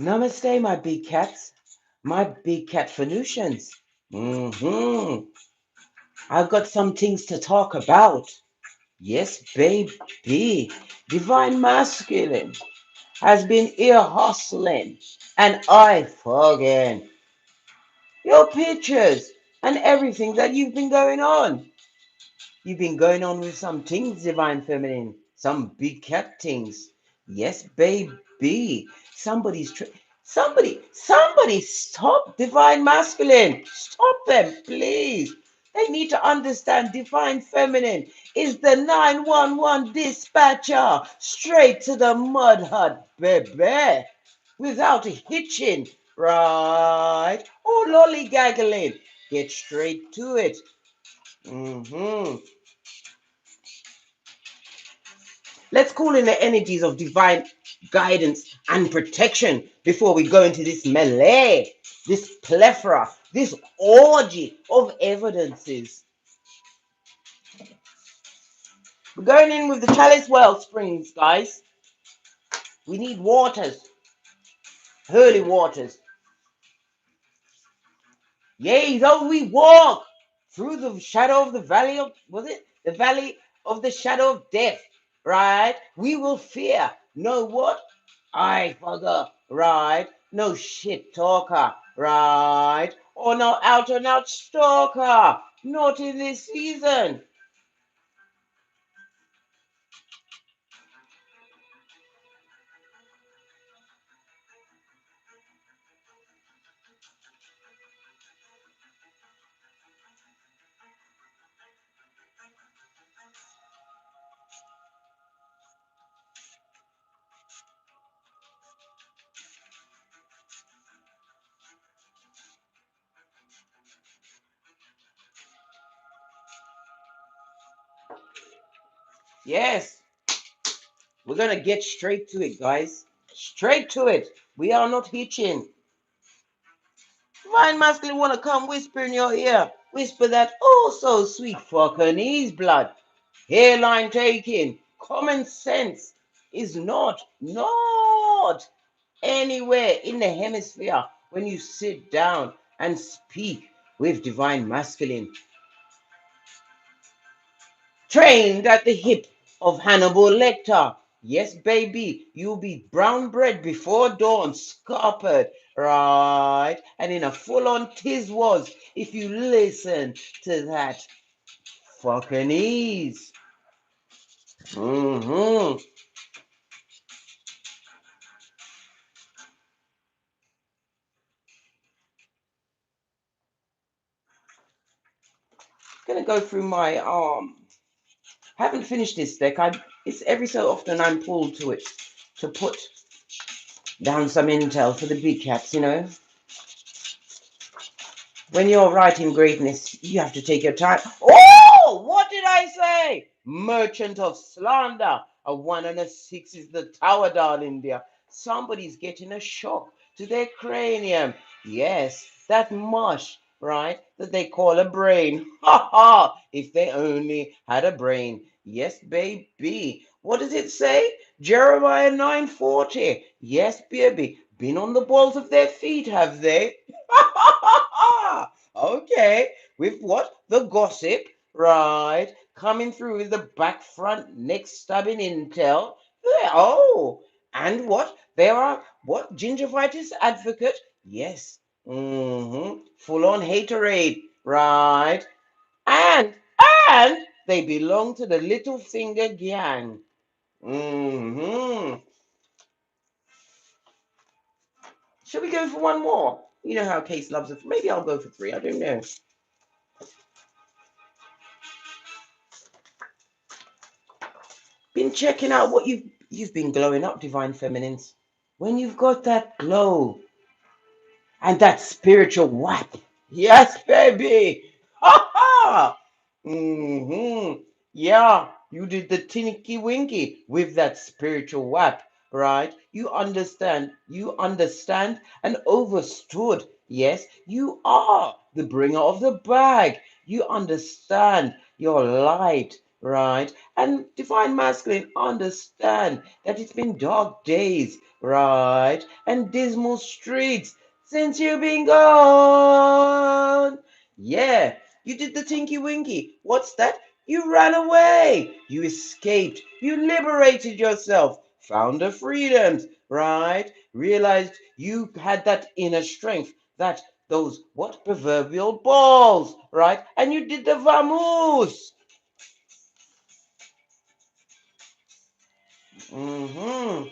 Namaste, my big cats, my big cat Phoenicians. I've got some things to talk about. Yes, baby. Divine Masculine has been ear hustling, and I forget your pictures and everything that you've been going on. You've been going on with some things, Divine Feminine, some big cat things. Yes, baby. Somebody stop Divine Masculine. Stop them, please. They need to understand Divine Feminine is the 911 dispatcher straight to the mud hut, baby, without a hitching, right? Or lollygaggling. Get straight to it. Let's call in the energies of divine guidance and protection before we go into this melee, this plethora, this orgy of evidences. We're going in with the chalice well springs, guys. We need waters, holy waters. Yea, though we walk through the shadow of the valley of, was it? The valley of the shadow of death, right? We will fear no what? I forgot, right? No shit talker, right? Or no out and out stalker, not in this season. Yes, we're gonna get straight to it, guys. Straight to it. We are not hitching. Divine masculine want to come whisper in your ear. Whisper that oh so sweet FUQCANEEZE blood. Hairline taking. Common sense is not anywhere in the hemisphere when you sit down and speak with divine masculine. Trained at the hip of Hannibal Lecter. Yes, baby, you'll be brown bread before dawn, scarpered, right? And in a full-on tiz was if you listen to that fucking ease. Gonna go through my haven't finished this deck. It's every so often I'm pulled to it to put down some intel for the big cats, you know. When you're writing greatness, you have to take your time. Oh, what did I say? Merchant of slander. A 1 and a 6 is the tower, darling dear. Somebody's getting a shock to their cranium. Yes, that mush, right, that they call a brain. Ha ha, if they only had a brain. Yes, baby. What does it say? Jeremiah 9:40. Yes, baby. Been on the balls of their feet, have they? Okay, with what? The gossip, right? Coming through with the back, front, neck stabbing intel. Oh, and what? There are what? Gingivitis advocate? Yes. Full on haterade, right? And they belong to the little finger gang. Should we go for one more? You know how Case loves it. Maybe I'll go for 3. I don't know. Been checking out what you've been glowing up, divine feminines. When you've got that glow and that spiritual whap. Yes, baby. Ha ha. Yeah, you did the tinky winky with that spiritual whap, right? You understand and overstood. Yes, you are the bringer of the bag. You understand your light, right? And divine masculine understand that it's been dark days, right? And dismal streets since you've been gone. Yeah, you did the tinky winky. What's that? You ran away. You escaped. You liberated yourself. Found the freedoms, right? Realized you had that inner strength, that those what proverbial balls, right? And you did the vamoose. Mm-hmm.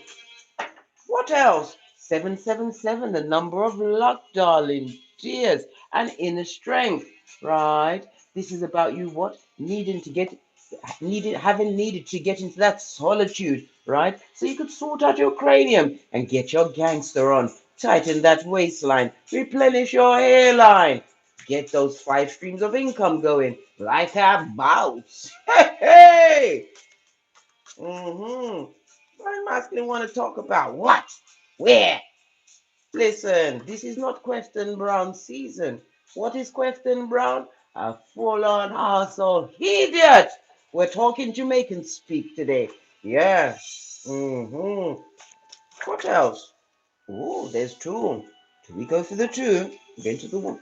What else? 777, the number of luck, darling. Cheers. And inner strength, right? This is about you what? Having needed to get into that solitude, right? So you could sort out your cranium and get your gangster on. Tighten that waistline. Replenish your hairline. Get those 5 streams of income going like a mouse. Hey, hey! Mm-hmm. Why masculine want to talk about what? Where? Listen, this is not Question Brown season. What is Question Brown? A full-on arsehole idiot. We're talking Jamaican speak today. Yes. Mm-hmm. What else? Oh, there's two. Do we go for the two? Get to the one.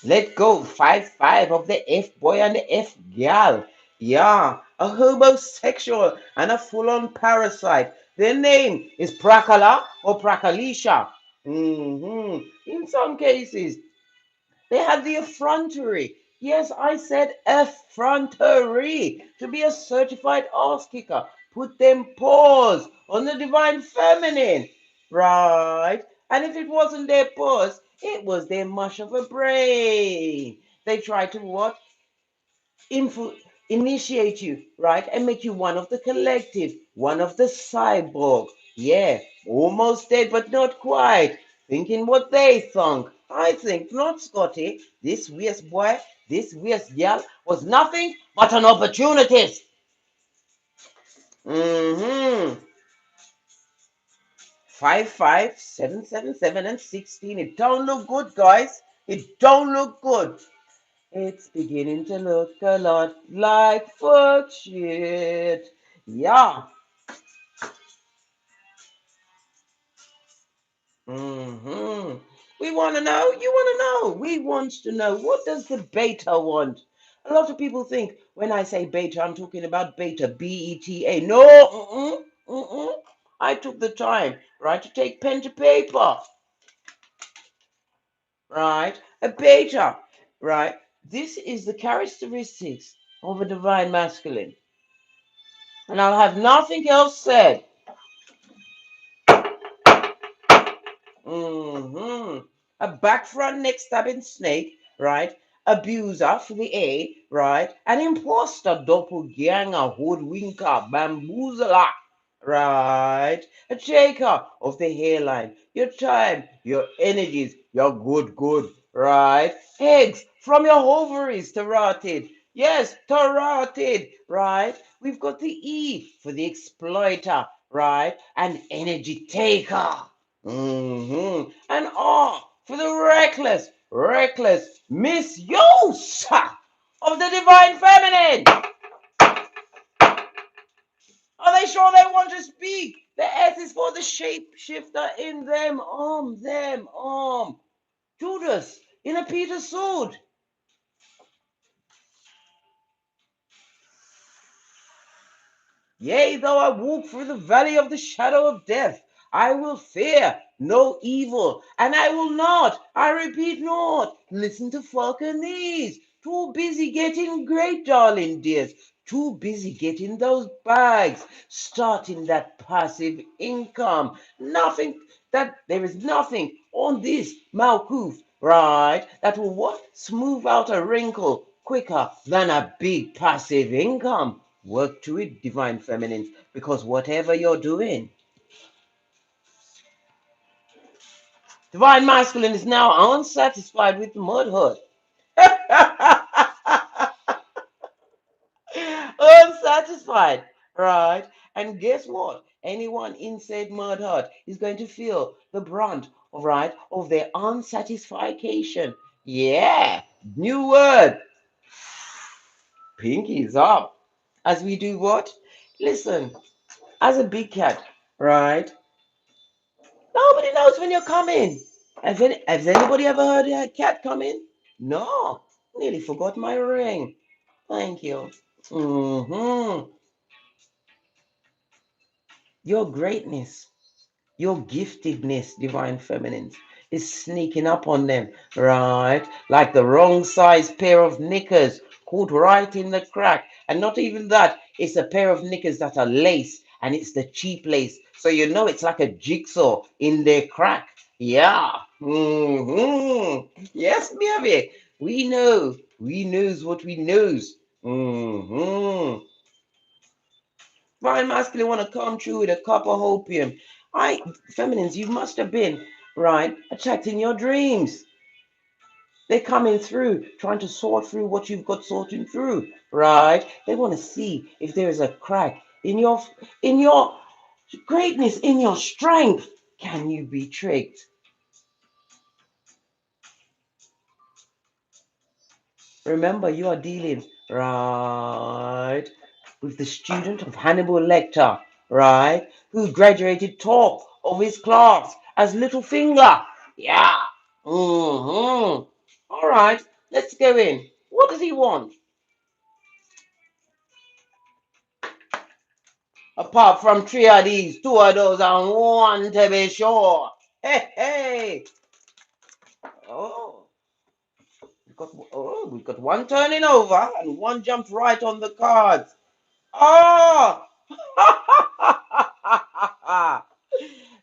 Let go. 5-5 of the F boy and the F gal. Yeah, a homosexual and a full-on parasite. Their name is Prakala or Prakalisha. In some cases, they had the effrontery. Yes, I said effrontery to be a certified ass kicker. Put them paws on the divine feminine, right? And if it wasn't their paws, it was their mush of a brain. They tried to what? Info, initiate you, right? And make you one of the collective, one of the cyborg. Yeah, almost dead, but not quite. Thinking what they thunk. I think not, Scotty. This West boy, this West gal was nothing but an opportunist. Mm-hmm. 5-5, 7-7-7, and 16. It don't look good, guys. It don't look good. It's beginning to look a lot like fuck shit. Yeah. Mm-hmm. We want to know. You want to know. We want to know. What does the beta want? A lot of people think when I say beta, I'm talking about beta, B-E-T-A. No. I took the time, right, to take pen to paper, right? A beta, right? This is the characteristics of a divine masculine. And I'll have nothing else said. A back front neck stabbing snake, right? Abuser for the A, right? An imposter, doppelganger, hoodwinker, bamboozler, right? A shaker of the hairline, your time, your energies, your good, right? Eggs from your ovaries, tarotted. Yes, tarotted, right? We've got the E for the exploiter, right? An energy taker. And R for the reckless misuse of the divine feminine. Are they sure they want to speak? The S is for the shapeshifter in them, arm. Judas in a Peter suit. Yea, though I walk through the valley of the shadow of death, I will fear no evil, and I will not, I repeat not, listen to FUQCANEEZE. Too busy getting great, darling dears. Too busy getting those bags, starting that passive income. There is nothing on this Malkuth, right, that will what? Smooth out a wrinkle quicker than a big passive income. Work to it, divine feminines, because whatever you're doing, divine masculine is now unsatisfied with the mud hut. Unsatisfied, right? And guess what? Anyone inside mud hut is going to feel the brunt, right, of their unsatisfaction. Yeah, new word. Pinkies up. As we do what? Listen, as a big cat, right? Nobody knows when you're coming. Has anybody ever heard a cat coming? No. Nearly forgot my ring. Thank you. Your greatness, your giftedness, divine feminines, is sneaking up on them, right? Like the wrong size pair of knickers caught right in the crack. And not even that, it's a pair of knickers that are lace and it's the cheap lace. So you know it's like a jigsaw in their crack. Yeah. Yes, baby. We know. We knows what we knows. Fine masculine want to come through with a cup of opium. Feminines, you must have been, right, attracting your dreams. They're coming through, trying to sort through what you've got sorting through, right? They want to see if there is a crack in your greatness, in your strength. Can you be tricked? Remember, you are dealing, right, with the student of Hannibal Lecter, right, who graduated top of his class as Littlefinger. Yeah. All right, let's go in. What does he want? Apart from three of these, two of those, and one to be sure. Hey, hey. Oh, we got one turning over and one jumped right on the cards. Oh!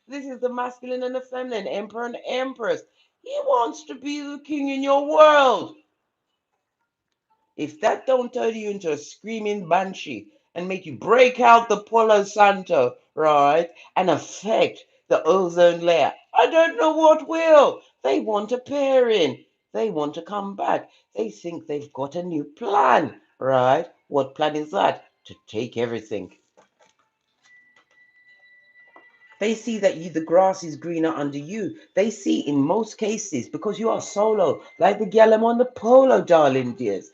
This is the masculine and the feminine, emperor and empress. He wants to be the king in your world. If that don't turn you into a screaming banshee and make you break out the Palo Santo, right, and affect the ozone layer, I don't know what will. They want a pairing. They want to come back. They think they've got a new plan, right? What plan is that? To take everything. They see that the grass is greener under you. They see in most cases, because you are solo, like the gallum on the polo, darling dears.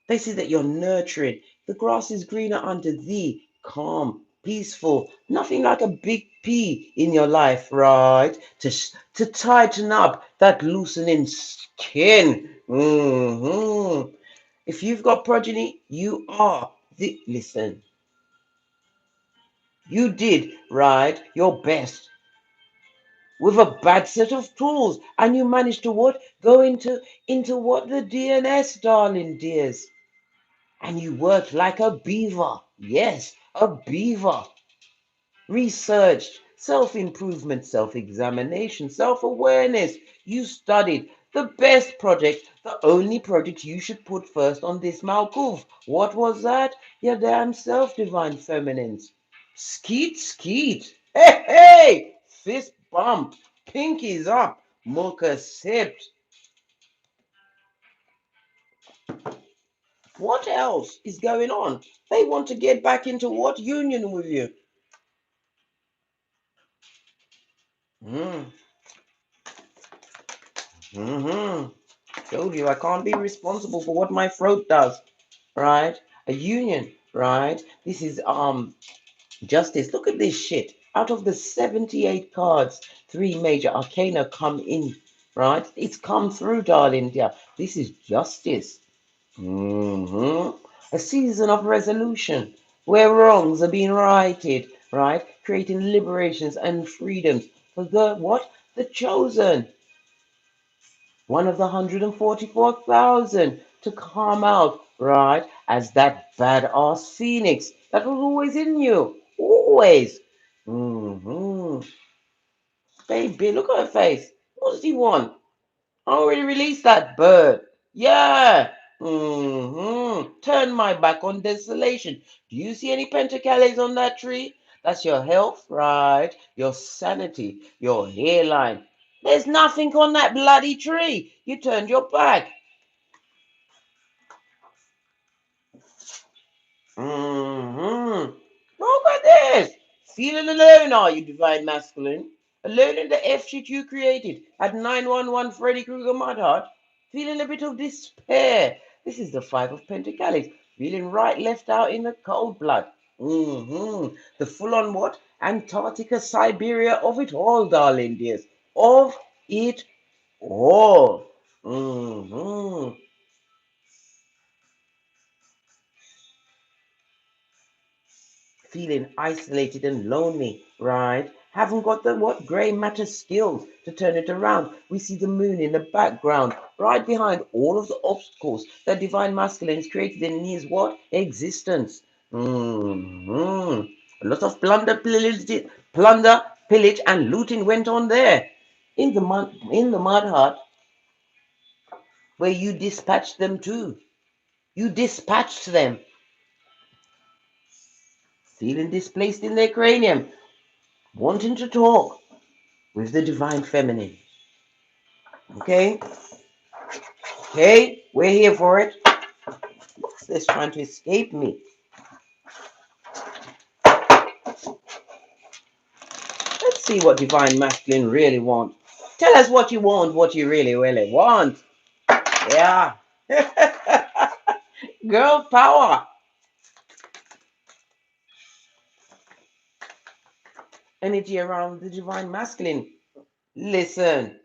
They see that you're nurturing. The grass is greener under thee, calm, peaceful, nothing like a big P in your life, right? To tighten up that loosening skin. If you've got progeny, you are the, listen, you did, right, your best with a bad set of tools, and you managed to what? Go into what? The DNS, darling dears. And you worked like a beaver. Yes, a beaver. Researched, self-improvement, self-examination, self-awareness. You studied the best project, the only project you should put first on this Malkuv. What was that? Your damn self, divine feminines. Skeet, skeet. Hey, hey! Fist bump. Pinkies up. Mocha sipped. What else is going on? They want to get back into what union with you? Mm, hmm Told you I can't be responsible for what my throat does, right? A union, right? This is justice. Look at this shit. Out of the 78 cards, three major arcana come in, right? It's come through, darling dear. This is justice. hmm A season of resolution where wrongs are being righted, right? Creating liberations and freedoms for the what? The chosen. One of the 144,000 to come out, right? As that badass phoenix that was always in you. Always. hmm Baby, look at her face. What does he want? I already released that bird. Yeah. Turn my back on desolation. Do you see any pentacales on that tree? That's your health, right? Your sanity, your hairline. There's nothing on that bloody tree. You turned your back. Look at this. Feeling alone, are you, divine masculine? alone in the F shit you created at 911 Freddy Krueger Mudheart, feeling a bit of despair. This is the Five of Pentacles, feeling right left out in the cold blood. The full-on what? Antarctica, Siberia of it all, darling dears. Of it all. Feeling isolated and lonely, right? Haven't got the what gray matter skills to turn it around. We see the moon in the background, right behind all of the obstacles that divine masculine has created in his what existence. A lot of plunder, pillage, and looting went on there in the mud hut where you dispatched them to. You dispatched them, feeling displaced in their cranium, wanting to talk with the divine feminine. Okay? Okay? We're here for it. What's this trying to escape me? Let's see what divine masculine really wants. Tell us what you want, what you really, really want. Yeah. Girl power. Energy around the divine masculine. Listen.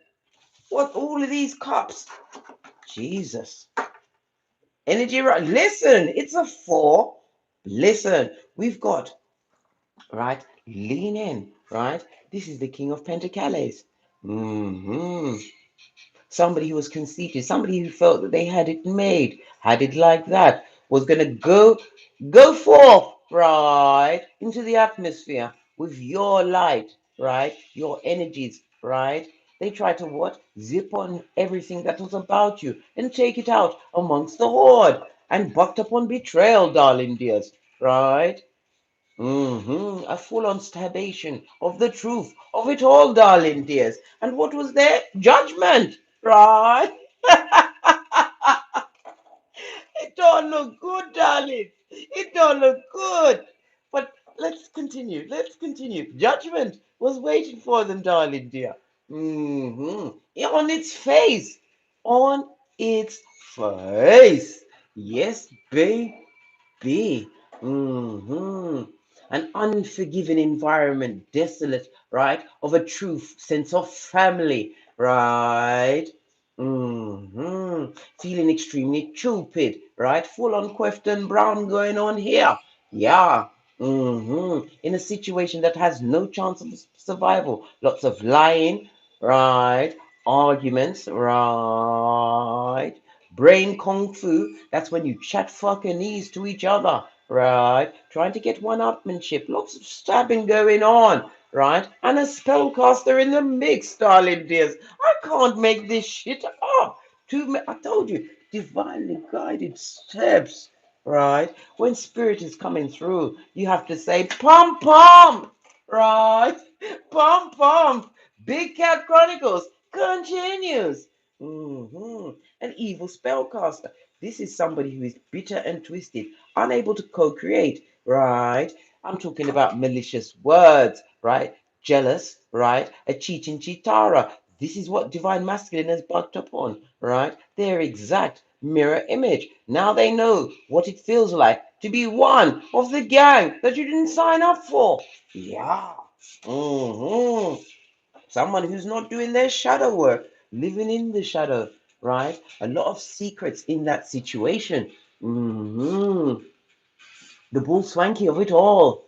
What all of these cups? Jesus. Energy around. Listen. It's a 4. Listen. We've got, right? Lean in, right? This is the King of Pentacles. Somebody who was conceited, somebody who felt that they had it made, had it like that, was going to go forth, right, into the atmosphere with your light, right, your energies, right. They try to what? Zip on everything that was about you and take it out amongst the horde and bucked upon betrayal, darling dears, right. A full-on stabation of the truth of it all, darling dears. And what was there? Judgment, right? It don't look good, darling. It don't look good. But let's continue. Let's continue. Judgment was waiting for them, darling dear. On its face. On its face. Yes, baby. An unforgiving environment, desolate, right? Of a true sense of family, right? Feeling extremely stupid, right? Full on Quefton Brown going on here. Yeah. In a situation that has no chance of survival. Lots of lying, right? Arguments, right? Brain kung fu. That's when you chat FUQCANEEZE to each other, right? Trying to get one-upmanship. Lots of stabbing going on, right? And a spellcaster in the mix, darling dears. I can't make this shit up. I told you, divinely guided steps, right? When spirit is coming through, you have to say, pom pom, right? Pom pom. Big Cat Chronicles continues. An evil spellcaster. This is somebody who is bitter and twisted, unable to co-create, right? I'm talking about malicious words, right? Jealous, right? A cheating cheatara. This is what divine masculine has bucked upon, right? Their exact mirror image. Now they know what it feels like to be one of the gang that you didn't sign up for. Yeah. Someone who's not doing their shadow work, living in the shadow, right? A lot of secrets in that situation. The bull swanky of it all.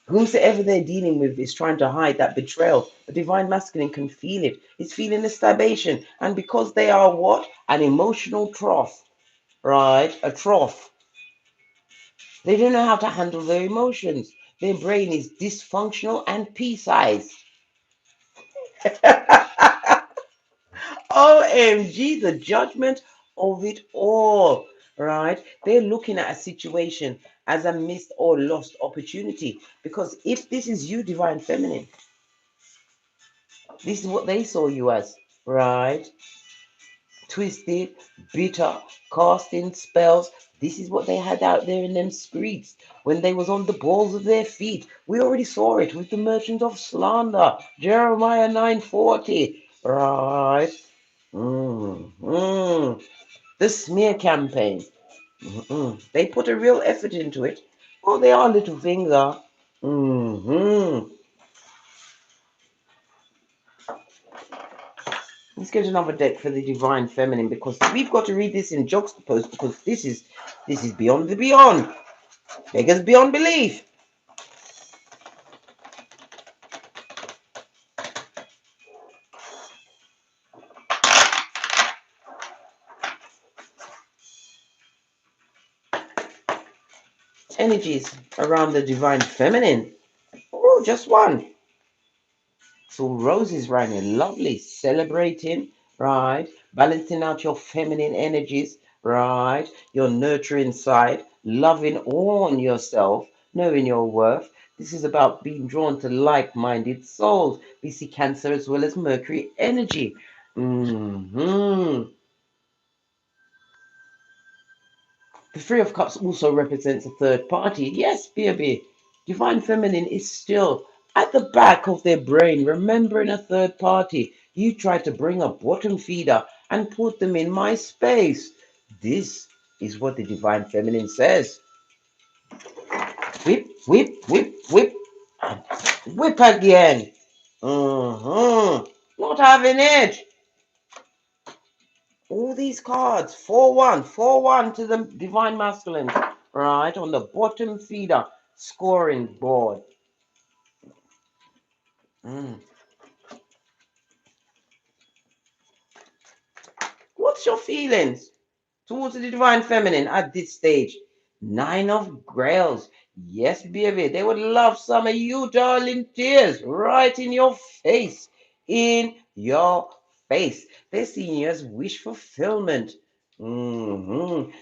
Whomsoever they're dealing with is trying to hide that betrayal. The divine masculine can feel it. It's feeling the starvation. And because they are what? An emotional trough, right? A trough. They don't know how to handle their emotions. Their brain is dysfunctional and pea-sized. OMG, the judgment of it all, right? They're looking at a situation as a missed or lost opportunity. Because if this is you, divine feminine, this is what they saw you as, right? twisted, bitter, casting spells. This is what they had out there in them streets when they was on the balls of their feet. We already saw it with the merchant of slander, Jeremiah 9:40. Right. The smear campaign. They put a real effort into it. Oh, they are little things, are. Let's get another deck for the divine feminine, because we've got to read this in juxtaposed, because this is beyond the beyond. Beggars beyond belief. Energies around the divine feminine. Oh, just one. So roses right here, lovely, celebrating, right? Balancing out your feminine energies, right? Your nurturing side, loving on yourself, knowing your worth. This is about being drawn to like-minded souls. We see Cancer as well as Mercury energy. The Three of Cups also represents a third party. Yes, baby. Divine Feminine is still at the back of their brain, remembering a third party. You try to bring a bottom feeder and put them in my space. This is what the Divine Feminine says. Whip, whip, whip, whip. And whip again. Not having it. All these cards, 4-1, 4-1 to the Divine Masculine, right, on the bottom feeder scoring board. What's your feelings towards the Divine Feminine at this stage? 9 of Grails. Yes, baby, they would love some of you, darling tears, right in your face. In your face. They're seeing you as wish fulfillment.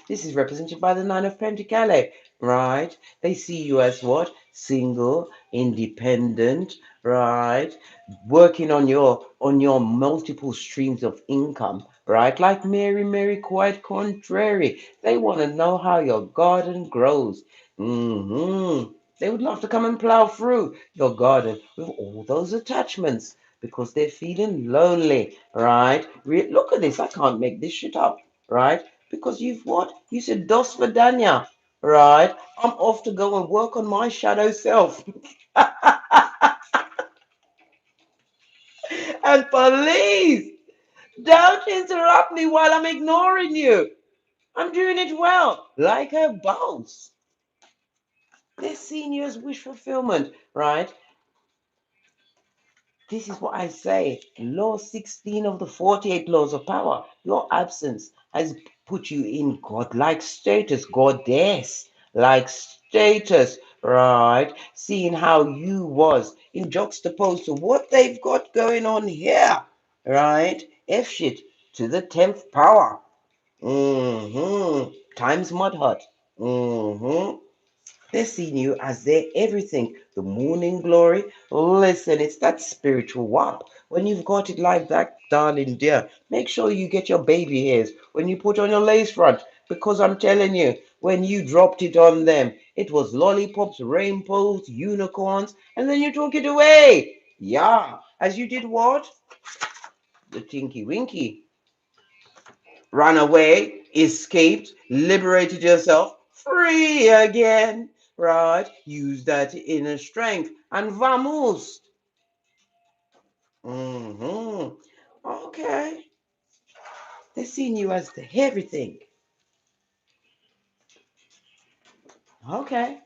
This is represented by the Nine of Pentacles, right? They see you as what? Single, independent, right? Working on your multiple streams of income, right? Like Mary, quite contrary. They want to know how your garden grows. They would love to come and plow through your garden with all those attachments because they're feeling lonely, right? Look at this. I can't make this shit up, right? Because you've what? You said dos Vidania, right? I'm off to go and work on my shadow self. And please don't interrupt me while I'm ignoring you. I'm doing it well, like a boss. They're seeing you as wish fulfillment, right? This is what I say. Law 16 of the 48 laws of power. Your absence has put you in godlike status, goddess like status, right? Seeing how you was in juxtaposed to what they've got going on here, right? F shit to the 10th power. Times mud hut. They're seeing you as their everything. The morning glory. Listen, it's that spiritual WAP. When you've got it like that, darling dear, make sure you get your baby hairs when you put on your lace front. Because I'm telling you, when you dropped it on them, it was lollipops, rainbows, unicorns, and then you took it away. Yeah. As you did what? The Tinky Winky. Ran away, escaped, liberated yourself, free again, right? Use that inner strength and vamos. Okay. They're seeing you as the everything. Okay.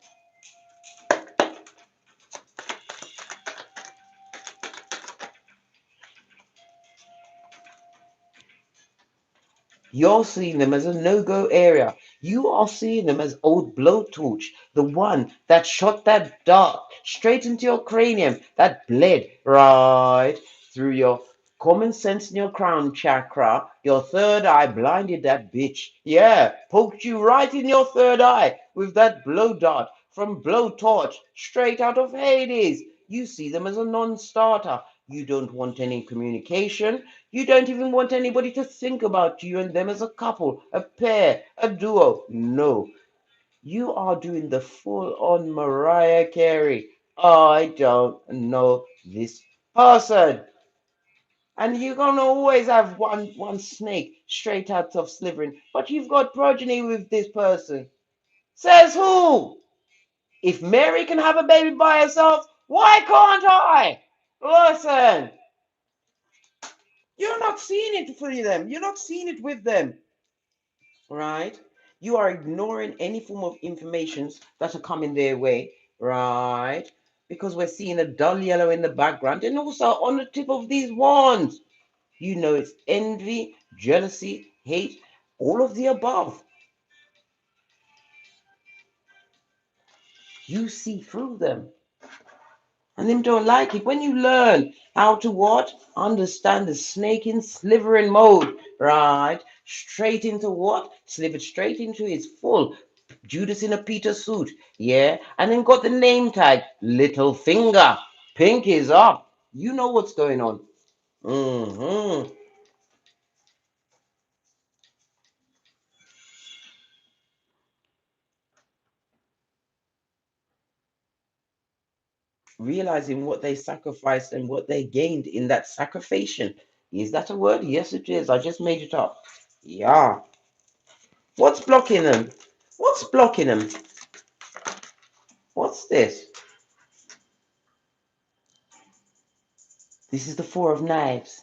You're seeing them as a no-go area. You are seeing them as old blowtorch, the one that shot that dart straight into your cranium, that bled right through your common sense in your crown chakra. Your third eye blinded that bitch. Yeah, poked you right in your third eye with that blow dart from blowtorch straight out of Hades. You see them as a non-starter. You don't want any communication. You don't even want anybody to think about you and them as a couple, a pair, a duo. No, you are doing the full on Mariah Carey. I don't know this person. And you're gonna always have one snake straight out of slivering. But you've got progeny with this person. Says who? If Mary can have a baby by herself, why can't I? Listen, you're not seeing it for them. You're not seeing it with them, right? You are ignoring any form of informations that are coming their way, right? Because we're seeing a dull yellow in the background and also on the tip of these wands. You know it's envy, jealousy, hate, all of the above. You see through them. And them don't like it. When you learn how to what? Understand the snake in slivering mode, right? Straight into what? Slivered straight into his full Judas in a Peter suit, yeah? And then got the name tag, little finger, pink is up. You know what's going on. Mm-hmm. Realizing what they sacrificed and what they gained in that sacrification. Is that a word? Yes, it is. I just made it up. Yeah. What's blocking them? What's blocking them? What's this? This is the Four of Knives.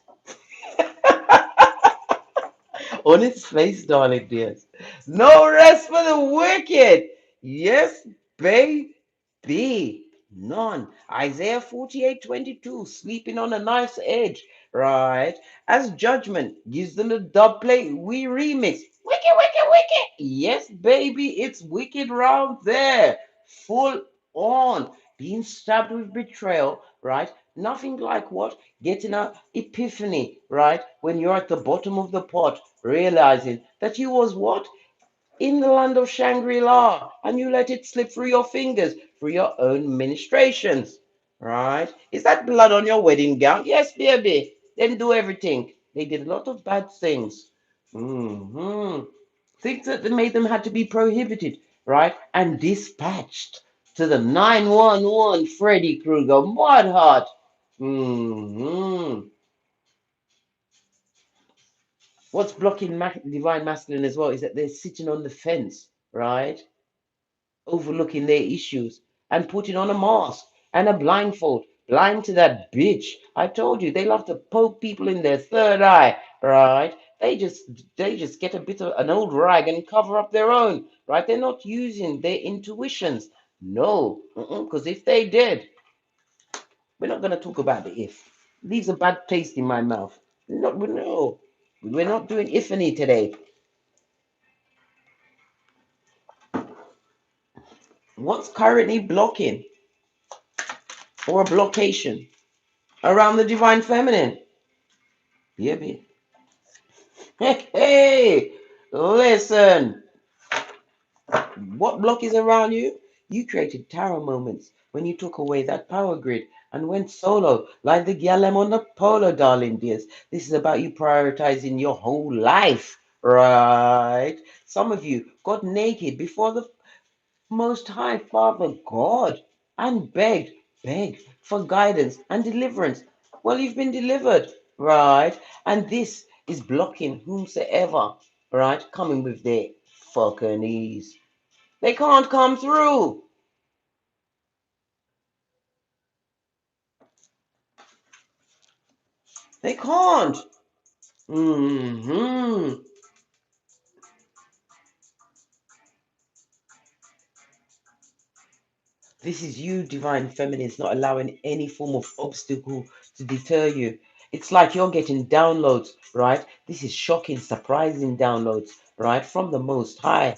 On its face, darling dears. No rest for the wicked. Yes, baby. None. Isaiah 48:22, sleeping on a nice edge, right? As judgment gives them the dub plate, we remix. Wicked, wicked, wicked. Yes, baby, it's wicked round there. Full on. Being stabbed with betrayal, right? Nothing like what? Getting a epiphany, right? When you're at the bottom of the pot, realizing that you was what? In the land of Shangri-La, and you let it slip through your fingers through your own ministrations, right? Is that blood on your wedding gown? Yes, baby. Them do everything. They did a lot of bad things. Hmm. Things that made them had to be prohibited, right? And dispatched to the 911 Freddy Krueger Mudheart. Hmm. What's blocking divine masculine as well is that they're sitting on the fence, right? Overlooking their issues and putting on a mask and a blindfold, blind to that bitch. I told you they love to poke people in their third eye, right? They just get a bit of an old rag and cover up their own, right? They're not using their intuitions. No, because if they did, we're not going to talk about the if. Leaves a bad taste in my mouth. Not, no, we're not doing if any today. What's currently blocking or a blockation around the divine feminine? Baby. Hey, listen. What block is around you? You created tarot moments when you took away that power grid and went solo, like the Gyalem on the polo, darling dears. This is about you prioritizing your whole life, right? Some of you got naked before the Most High Father God and begged for guidance and deliverance. Well, you've been delivered, right? And this is blocking whomsoever, right, coming with their FUQCANEEZE. They can't come through. They can't. Hmm. This is you, divine feminines, not allowing any form of obstacle to deter you. It's like you're getting downloads, right? This is shocking, surprising downloads, right, from the Most High.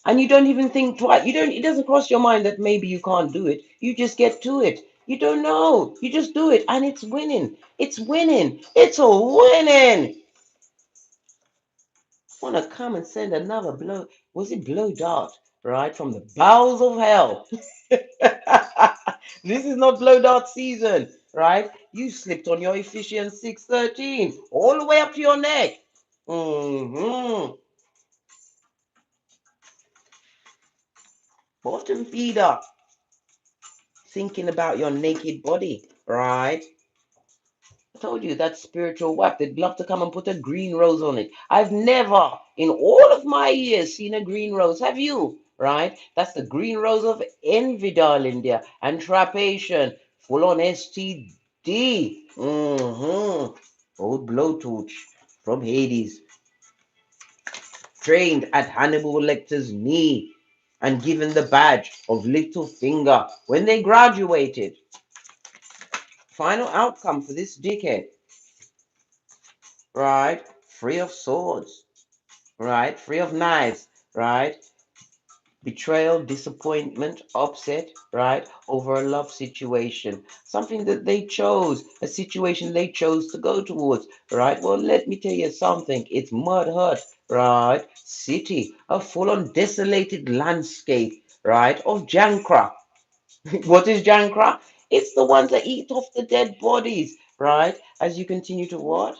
And you don't even think twice. You don't. It doesn't cross your mind that maybe you can't do it. You just get to it. You don't know. You just do it, and it's winning. It's winning. It's a winning. Want to come and send another blow? Was it blow dart? Right from the bowels of hell. This is not blow dart season, right? You slipped on your Ephesians 6:13 all the way up to your neck. Bottom feeder, thinking about your naked body, right? I told you that spiritual whack. They'd love to come and put a green rose on it. I've never, in all of my years, seen a green rose. Have you? Right? That's the green rose of envy, darling dear, and trapation, full on STD. Old blowtorch from Hades, trained at Hannibal Lecter's knee, and given the badge of little finger when they graduated. Final outcome for this dickhead, right? Free of swords, right? Free of knives, right? Betrayal, disappointment, upset, right? Over a love situation, something that they chose, a situation they chose to go towards, right? Well, let me tell you something. It's mud hut, right? City, a full-on desolated landscape, right? Of Jankra. What is Jankra? It's the ones that eat off the dead bodies, right? As you continue to what?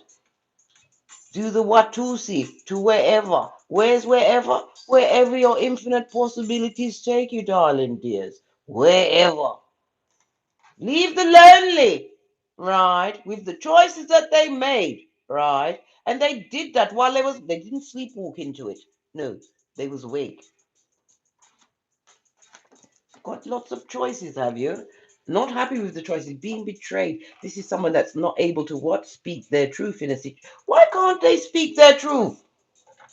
Do the Watusi to wherever. Where's wherever? Wherever your infinite possibilities take you, darling dears. Wherever. Leave the lonely, right? With the choices that they made, right? And they did that while they didn't sleepwalk into it. No, they was awake. Got lots of choices, have you? Not happy with the choices, being betrayed. This is someone that's not able to what? Speak their truth in a situation. Why can't they speak their truth?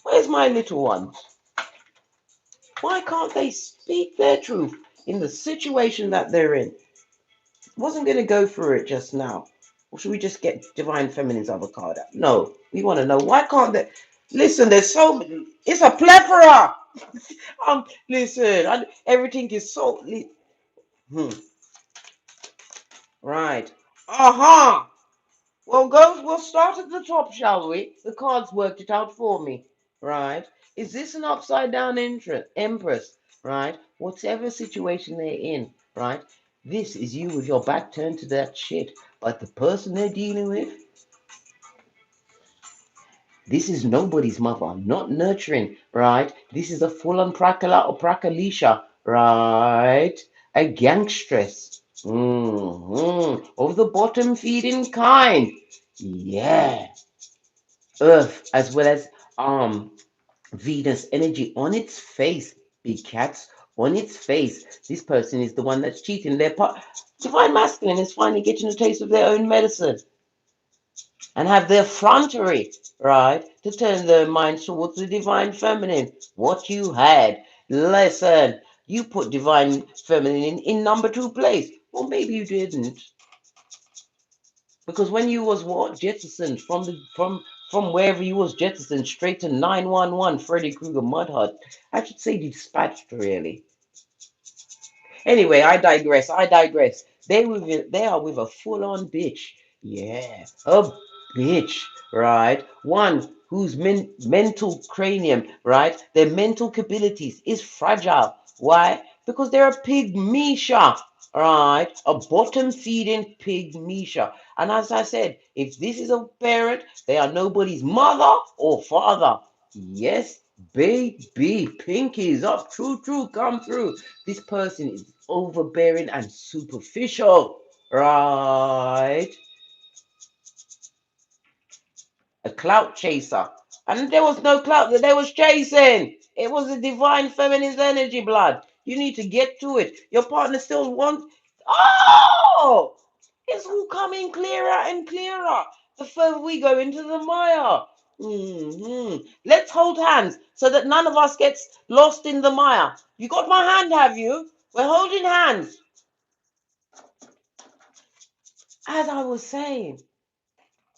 Where's my little ones? Why can't they speak their truth in the situation that they're in? Wasn't going to go through it just now. Or should we just get Divine Feminine's avocado? No, we want to know why can't they? Listen, there's so many. It's a plethora. Listen, everything is so. Right. Well, we'll start at the top, shall we? The cards worked it out for me, right? Is this an upside down empress, right? Whatever situation they're in, right? This is you with your back turned to that shit. But the person they're dealing with, this is nobody's mother, not nurturing, right? This is a full-on prakala or prakalisha, right? A gangstress. Of the bottom feeding kind. Yeah. Earth as well as Venus energy on its face, big cats, on its face. This person is the one that's cheating. Their divine masculine is finally getting a taste of their own medicine and have the effrontery, right, to turn their minds towards the divine feminine. What you had, listen, you put divine feminine in number 2 place. Well, maybe you didn't. Because when you was what jettisoned from wherever you was jettisoned straight to 911 Freddy Krueger Mud Hut, I should say dispatched really. Anyway, I digress. They are with a full-on bitch. Yeah, a bitch, right? One whose mental cranium, right? Their mental capabilities is fragile. Why? Because they're a pig Misha, right? A bottom-feeding pig Misha. And as I said, if this is a parent, they are nobody's mother or father. Yes, baby, pinkies up, true, come through. This person is overbearing and superficial, right? A clout chaser. And there was no clout that they was chasing. It was a divine feminine's energy, blood. You need to get to it. Your partner still wants. Oh! It's all coming clearer and clearer the further we go into the mire. Let's hold hands so that none of us gets lost in the mire. You got my hand, have you? We're holding hands. As I was saying,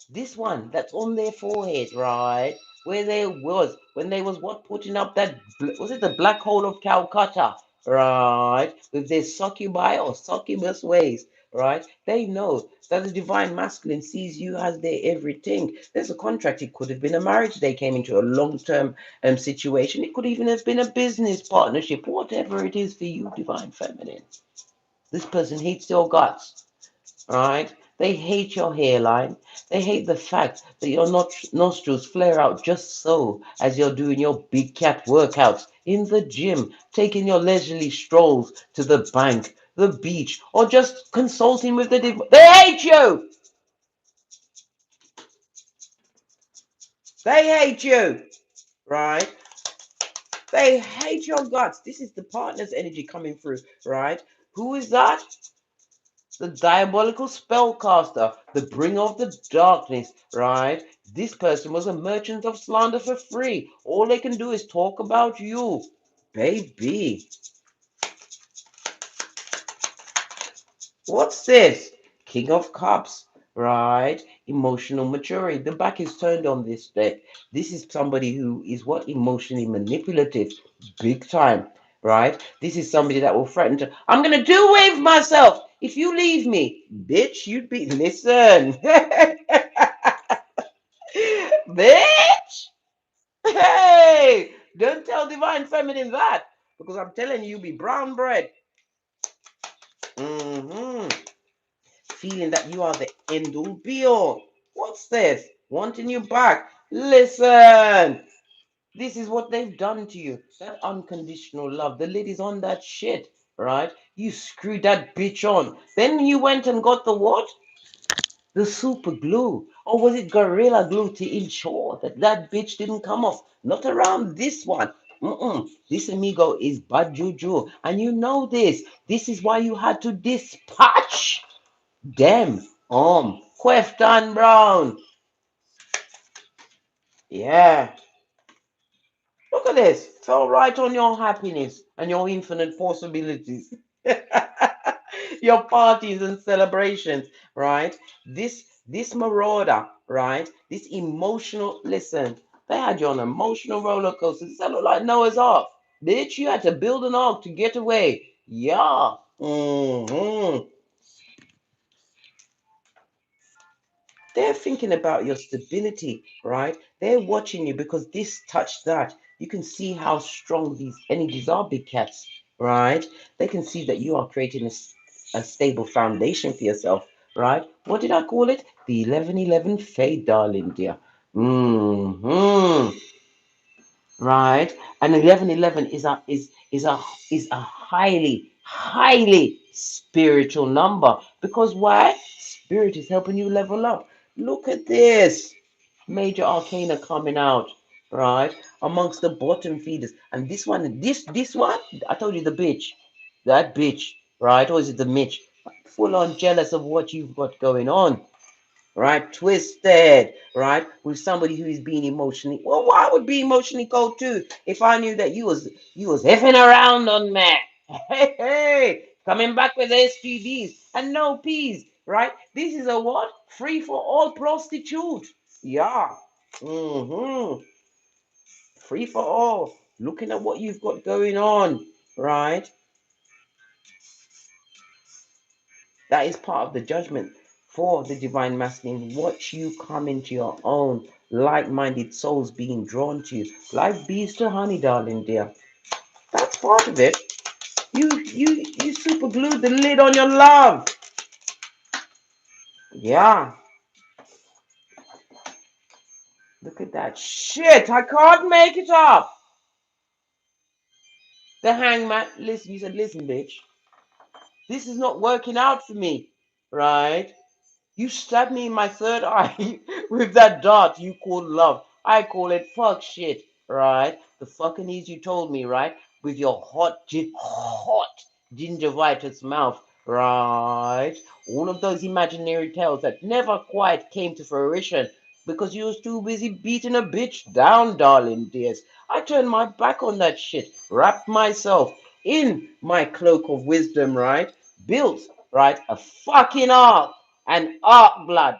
this one that's on their forehead, right? Where they was when they was what putting up that was it the black hole of Calcutta, right? With their succubi or succubus ways, right? They know that the divine masculine sees you as their everything. There's a contract. It could have been a marriage. They came into a long-term situation. It could even have been a business partnership, whatever it is for you, divine feminine. This person hates your guts, right? They hate your hairline. They hate the fact that your nostrils flare out just so as you're doing your big cat workouts in the gym, taking your leisurely strolls to the bank, the beach, or just consulting with the They hate you! They hate you, right? They hate your guts. This is the partner's energy coming through, right? Who is that? The diabolical spellcaster, the bringer of the darkness, right? This person was a merchant of slander for free. All they can do is talk about you, baby. What's this? King of Cups, right? Emotional maturity. The back is turned on this deck. This is somebody who is what? Emotionally manipulative. Big time, right? This is somebody that will threaten to, I'm going to do away with myself. If you leave me, bitch, you'd be, listen. Bitch! Hey! Don't tell Divine Feminine that. Because I'm telling you, you'll be brown bread. Mm-hmm. Feeling that you are the end all be all. What's this? Wanting you back. Listen, this is what they've done to you. That unconditional love. The lid is on that shit, right? You screwed that bitch on. Then you went and got the what? The super glue. Or was it Gorilla Glue to ensure that that bitch didn't come off? Not around this one. This amigo is bad juju. And you know this. This is why you had to dispatch them. Question Brown. Yeah. Look at this. Fell right on your happiness and your infinite possibilities. Your parties and celebrations, right? This marauder, right? This emotional, listen, they had you on an emotional roller coaster. Does that look like Noah's Ark? Bitch, you had to build an ark to get away. Yeah. They're thinking about your stability, right? They're watching you because this touched that. You can see how strong these energies are, big cats, right? They can see that you are creating a stable foundation for yourself, right? What did I call it? The 1111 fade, darling dear. Mm-hmm. Right? And 1111 is a highly spiritual number. Because why? Spirit is helping you level up. Look at this. Major arcana coming out, right? Amongst the bottom feeders. And this one, I told you the bitch. That bitch, right? Or is it the Mitch? Full on jealous of what you've got going on, right? Twisted, right? With somebody who is being emotionally, well, I would be emotionally cold too if I knew that you was effing around on me. Hey, coming back with STDs and no peas, right? This is a what? Free for all prostitute. Yeah. Free for all. Looking at what you've got going on, right? That is part of the judgment for the divine masculine. Watch you come into your own like-minded souls being drawn to you. Like bees to honey, darling dear. That's part of it. You super glued the lid on your love. Yeah. Look at that shit. I can't make it up. The hangman. Listen, you said, listen, bitch. This is not working out for me. Right? You stabbed me in my third eye with that dart you call love. I call it fuck shit, right? The fucking ease you told me, right? With your hot gingivitis mouth, right? All of those imaginary tales that never quite came to fruition because you was too busy beating a bitch down, darling dears. I turned my back on that shit, wrapped myself in my cloak of wisdom, right? Built, right, a fucking ark and ark blood.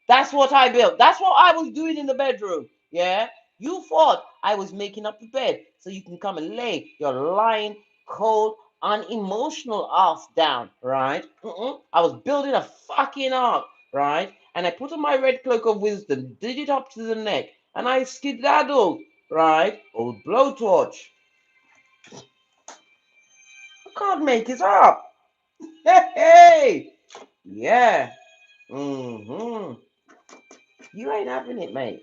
That's what I built. That's what I was doing in the bedroom. Yeah. You thought I was making up the bed so you can come and lay your lying, cold, unemotional ass down, right? I was building a fucking ark, right? And I put on my red cloak of wisdom, did it up to the neck, and I skedaddled, right? Old blowtorch. I can't make it up. Hey, yeah. Mm-hmm. You ain't having it, mate.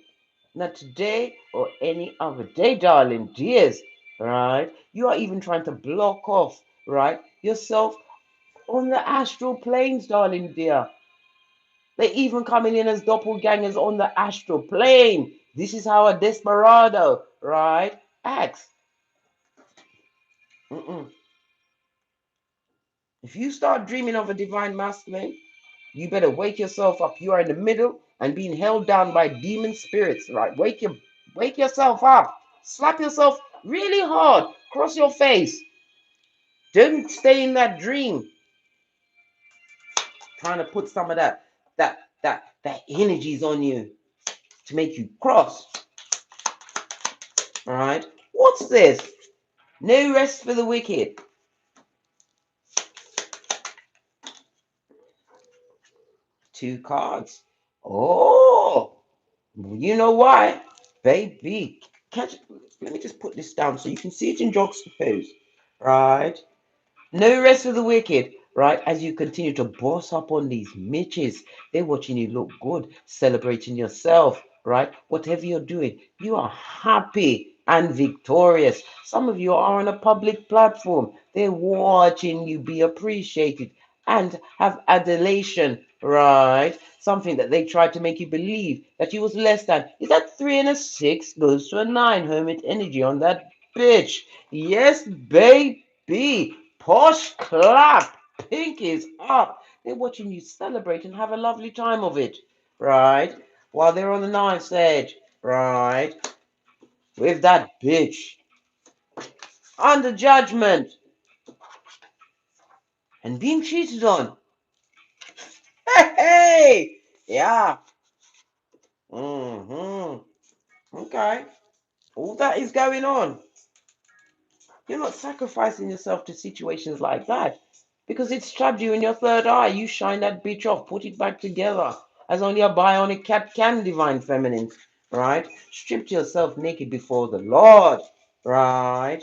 Not today or any other day, darling dears. Right? You are even trying to block off, right, yourself on the astral planes, darling dear. They even coming in as doppelgangers on the astral plane. This is how a desperado, right, acts. Mm-mm. If you start dreaming of a divine masculine, you better wake yourself up. You are in the middle and being held down by demon spirits, right? Wake yourself up. Slap yourself really hard. Cross your face. Don't stay in that dream. Trying to put some of that energies on you to make you cross. All right. What's this? No rest for the wicked. Two cards. Oh, you know why? Baby. Let me just put this down so you can see it in juxtapose. Right? No rest for the wicked, right? As you continue to boss up on these Mitches, they're watching you look good, celebrating yourself, right? Whatever you're doing, you are happy and victorious. Some of you are on a public platform. They're watching you be appreciated and have adulation, right? Something that they tried to make you believe that you was less than. Is that 3 and a 6 goes to a 9 hermit energy on that bitch? Yes, baby. Posh clap. Pink is up. They're watching you celebrate and have a lovely time of it, right? While they're on the knife's edge, right? With that bitch. Under judgment and being cheated on. Hey! Yeah. Mm-hmm. Okay. All that is going on. You're not sacrificing yourself to situations like that because it stabbed you in your third eye. You shine that bitch off, put it back together as only a bionic cat can, divine feminine, right? Stripped yourself naked before the Lord, right?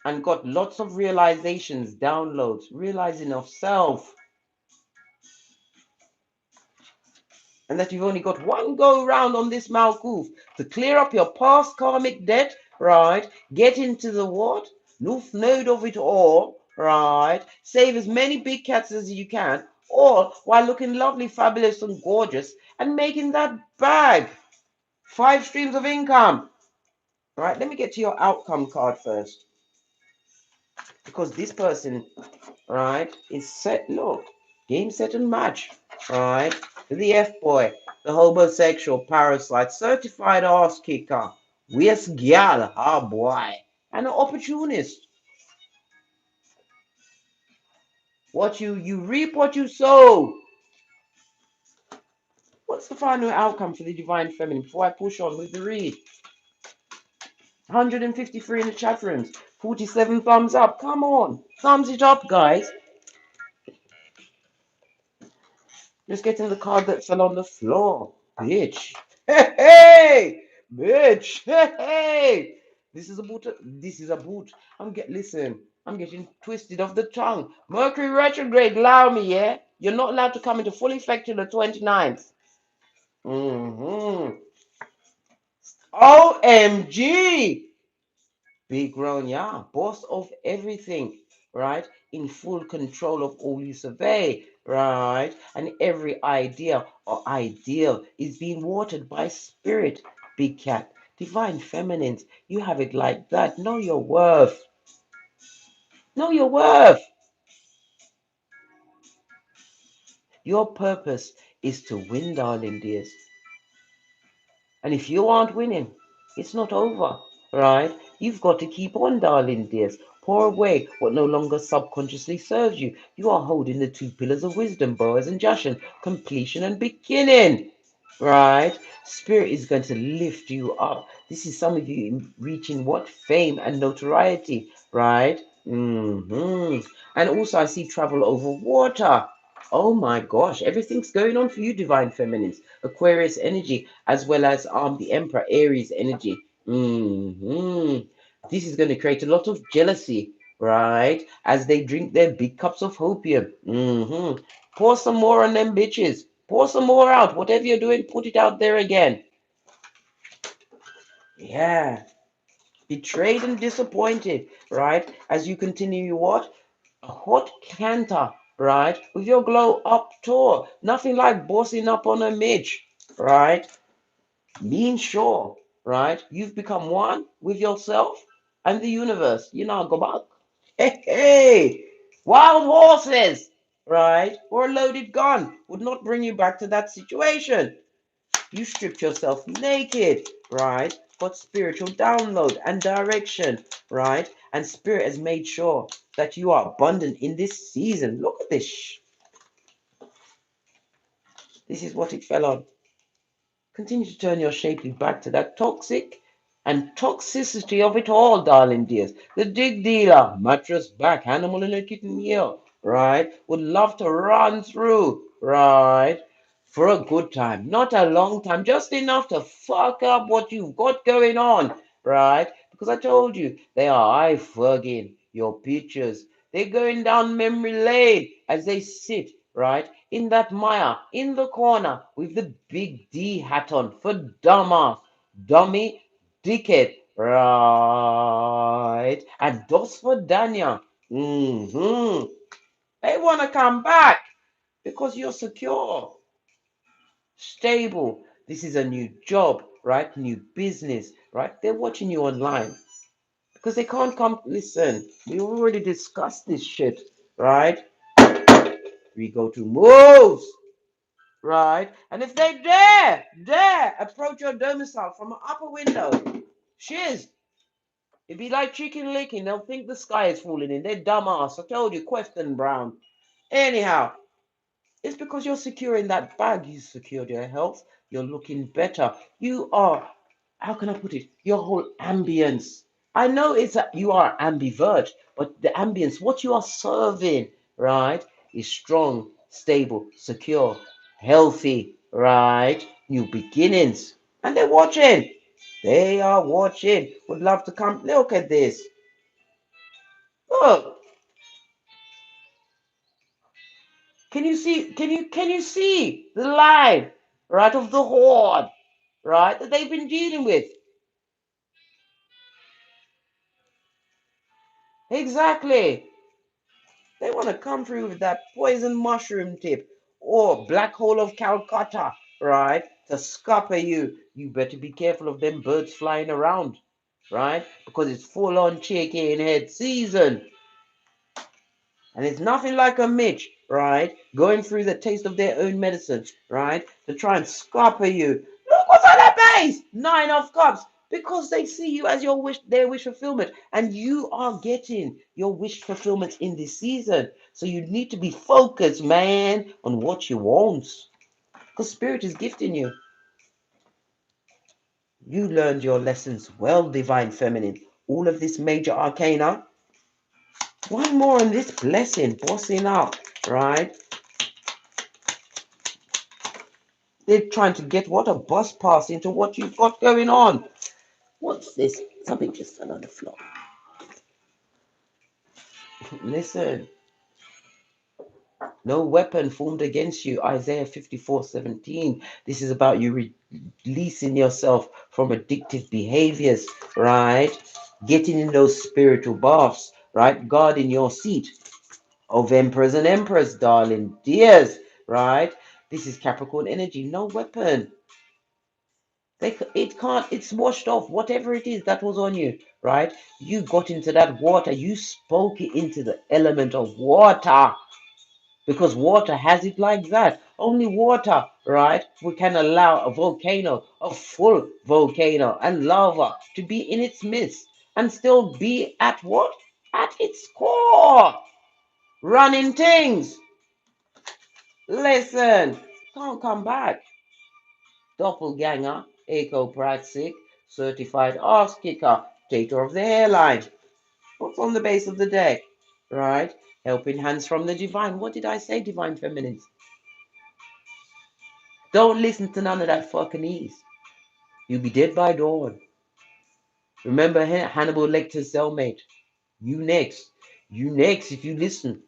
And got lots of realizations, downloads, realizing of self, and that you've only got one go round on this Malkuth to clear up your past karmic debt, right? Get into the what? North node of it all, right? Save as many big cats as you can, all while looking lovely, fabulous, and gorgeous, and making that bag. 5 streams of income. Right, let me get to your outcome card first. Because this person, right, is set, look, game, set, and match, right? The F-boy, the homosexual parasite, certified ass kicker, yes, gal, ah, boy, and an opportunist. What you reap what you sow. What's the final outcome for the divine feminine before I push on with the read? 153 in the chat rooms, 47 thumbs up. Come on, thumbs it up, guys. Just getting the card that fell on the floor. Bitch. Hey, hey! Bitch. Hey, hey! This is a boot. This is a boot. Listen, I'm getting twisted of the tongue. Mercury retrograde, allow me, yeah? You're not allowed to come into full effect till the 29th. Mm-hmm. OMG! Big grown, yeah, boss of everything, right? In full control of all you survey, right? And every idea or ideal is being watered by spirit, big cat. Divine feminines, you have it like that. Know your worth. Know your worth. Your purpose is to win, darling dears. And if you aren't winning, it's not over, right? You've got to keep on, darling dears. Pour away what no longer subconsciously serves you. You are holding the 2 pillars of wisdom, Boaz and Jashin, completion and beginning, right? Spirit is going to lift you up. This is some of you reaching what? Fame and notoriety, right? And also I see travel over water. Oh my gosh, everything's going on for you, divine feminines. Aquarius energy, as well as the Emperor Aries energy. This is going to create a lot of jealousy, right? As they drink their big cups of opium. Pour some more on them bitches. Pour some more out. Whatever you're doing, put it out there again. Yeah. Betrayed and disappointed, right? As you continue what? A hot canter, right? With your glow up tour. Nothing like bossing up on a midge, right? Being sure, right? You've become one with yourself and the universe. You know, go back. Hey, hey, wild horses, right? Or a loaded gun would not bring you back to that situation. You stripped yourself naked, right? Got spiritual download and direction, right? And spirit has made sure that you are abundant in this season. Look at this. This is what it fell on. Continue to turn your shapely back to that toxic and toxicity of it all, darling dears. The dig dealer, mattress back, animal in a kitten here, right? Would love to run through, right? For a good time, not a long time, just enough to fuck up what you've got going on, right? Because I told you, they are eye-fugging your pictures. They're going down memory lane as they sit, right, in that mire, in the corner, with the big D hat on for dumbass, dummy, dickhead, right? And dos for Dania. They want to come back because you're secure, stable. This is a new job, right? New business, right? They're watching you online because they can't come. Listen, we already discussed this shit, right? We go to moves. Right? And if they dare approach your domicile from an upper window, shiz, it'd be like chicken licking. They'll think the sky is falling in. They're dumbass. I told you, question brown. Anyhow, it's because you're securing that bag. You secured your health. You're looking better. You are, how can I put it? Your whole ambience. I know you are ambivert, but the ambience, what you are serving, right, is strong, stable, secure, healthy, right? New beginnings. And they're watching. They are watching. Would love to come. Look at this. Look. Can you see the line, right, of the horde, right, that they've been dealing with? Exactly. They want to come through with that poison mushroom tip or black hole of Calcutta, right, to scupper you. You better be careful of them birds flying around, right, because it's full on chicken head season. And it's nothing like a Mitch, right? Going through the taste of their own medicine, right? To try and scupper you. Look what's on their base! 9 of Cups. Because they see you as their wish fulfillment. And you are getting your wish fulfillment in this season. So you need to be focused, man, on what you want. Because Spirit is gifting you. You learned your lessons well, Divine Feminine. All of this major arcana. One more on this blessing, bossing up, right? They're trying to get what? A bus pass into what you've got going on. What's this? Something just fell on the floor. Listen, no weapon formed against you. Isaiah 54:17. This is about you releasing yourself from addictive behaviors, right? Getting in those spiritual baths, right? Guarding your seat of emperors and emperors, darling dears, right? This is Capricorn energy. No weapon. It's washed off. Whatever it is that was on you, right? You got into that water. You spoke it into the element of water. Because water has it like that. Only water, right? We can allow a volcano, a full volcano, and lava to be in its midst and still be at what? At its core. Running things. Listen, can't come back. Doppelganger, eco-praxic, certified arse kicker, dictator of the hairline. What's on the base of the deck? Right? Helping hands from the divine. What did I say, divine feminines? Don't listen to none of that FUQCANEEZE. You'll be dead by dawn. Remember Hannibal Lecter's cellmate. You next. You next if you listen.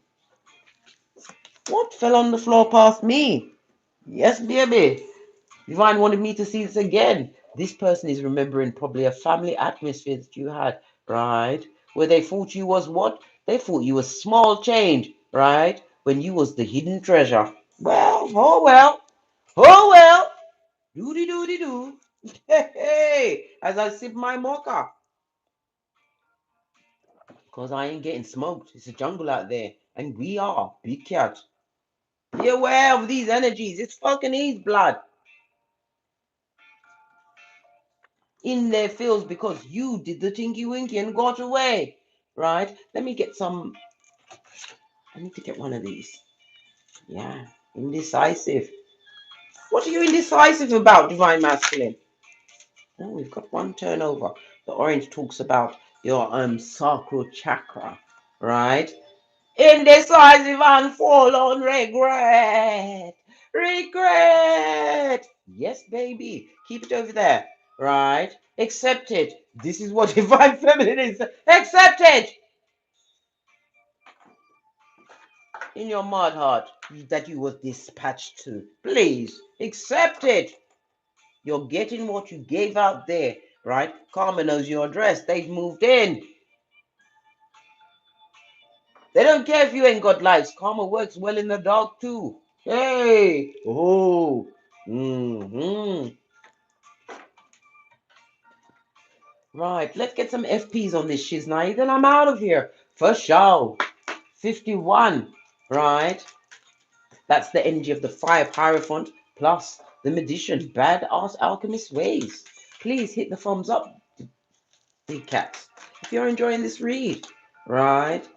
What fell on the floor past me? Yes, baby. Divine wanted me to see this again. This person is remembering probably a family atmosphere that you had, right? Where they thought you was what? They thought you was small change, right? When you was the hidden treasure. Well, oh well, oh well. Doody doody doo. Hey, as I sip my mocha. Because I ain't getting smoked. It's a jungle out there. And we are. Big cat. Be aware of these energies. It's fucking ease blood in their fields because you did the tinky winky and got away. Right? Let me get some. I need to get one of these. Yeah. Indecisive. What are you indecisive about, Divine Masculine? Oh, we've got one turnover. The orange talks about your sacral chakra. Right? Indecisive and full on regret. Regret. Yes, baby. Keep it over there. Right? Accept it. This is what divine feminine is. Accept it. In your mud heart that you was dispatched to. Please accept it. You're getting what you gave out there. Right? Karma knows your address. They've moved in. They don't care if you ain't got lights. Karma works well in the dark too. Hey, oh, right. Let's get some FPs on this shiznai. Then I'm out of here for sure. 51, right? That's the energy of the fire hierophant plus the magician. Badass alchemist ways. Please hit the thumbs up, big cats, if you're enjoying this read, right?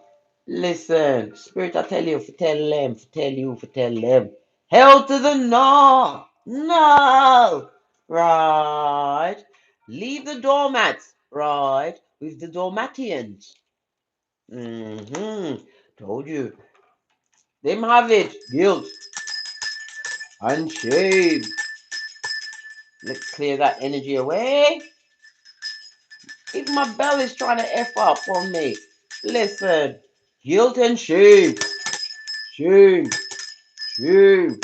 Listen, Spirit, I tell you, for tell them, for tell you, for tell them. Hell to the no! No! Right? Leave the doormats, right? With the doormatians. Told you. Them have it. Guilt and shame. Let's clear that energy away. If my belly's trying to F up on me, listen. Guilt and shame. Shame. Shame.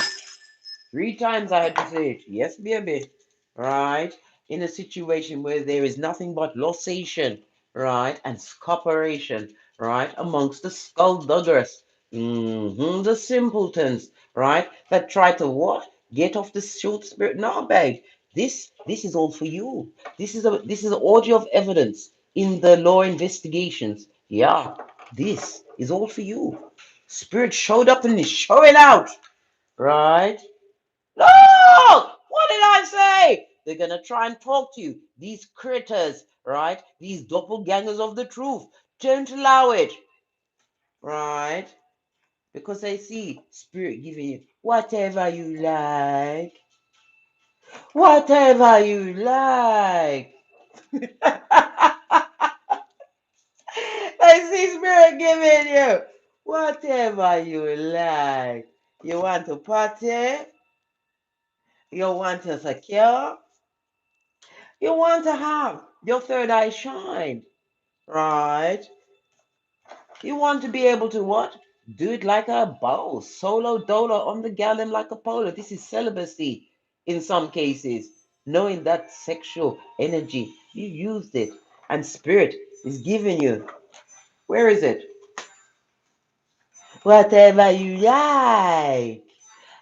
3 times I had to say it. Yes, baby. Right? In a situation where there is nothing but lossation, right? And cooperation, right? Amongst the skullduggerous. The simpletons, right? That try to what? Get off the short spirit. No, babe. This is all for you. This is an orgy of evidence in the law investigations. Yeah, this is all for you. Spirit showed up and is showing out, right? No! What did I say? They're going to try and talk to you. These critters, right? These doppelgangers of the truth. Don't allow it, right? Because they see spirit giving you whatever you like. Whatever you like. They see spirit giving you whatever you like. You want to party? You want to secure? You want to have your third eye shine, right? You want to be able to what? Do it like a boss, solo dolo on the gallon like a polo. This is celibacy in some cases. Knowing that sexual energy, you used it, and spirit is giving you. Where is it? Whatever you like.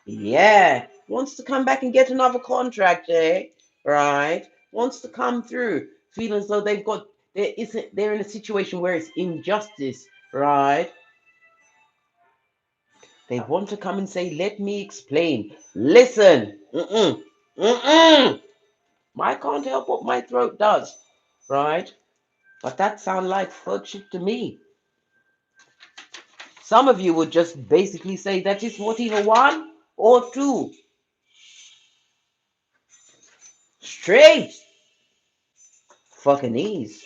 Yeah. Wants to come back and get another contract, eh? Right? Wants to come through. Feel as though they're in a situation where it's injustice, right? They want to come and say, let me explain. Listen. I can't help what my throat does, right? But that sounds like fuck shit to me. Some of you would just basically say that is what either 1 or 2. Straight. Fucking ease.